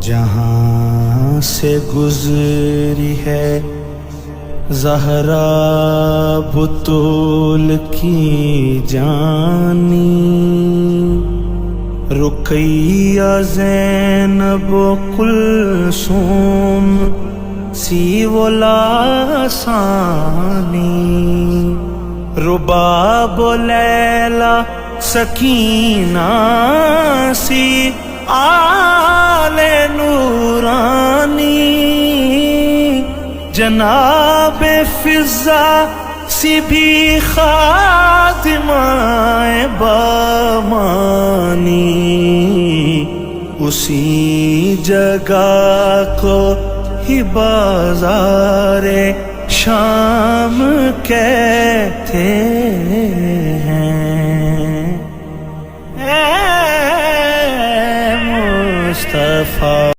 جہاں سے گزری ہے زہرا بطول کی جانی، رقیہ زینب و کلثوم سی و لاسانی، رباب و لیلا سکینہ سی آل نورانی، جناب فضہ سی بھی خاتمہ بامانی، اسی جگہ کو ہی بازار شام کہتے ہیں۔ اے مصطفیٰ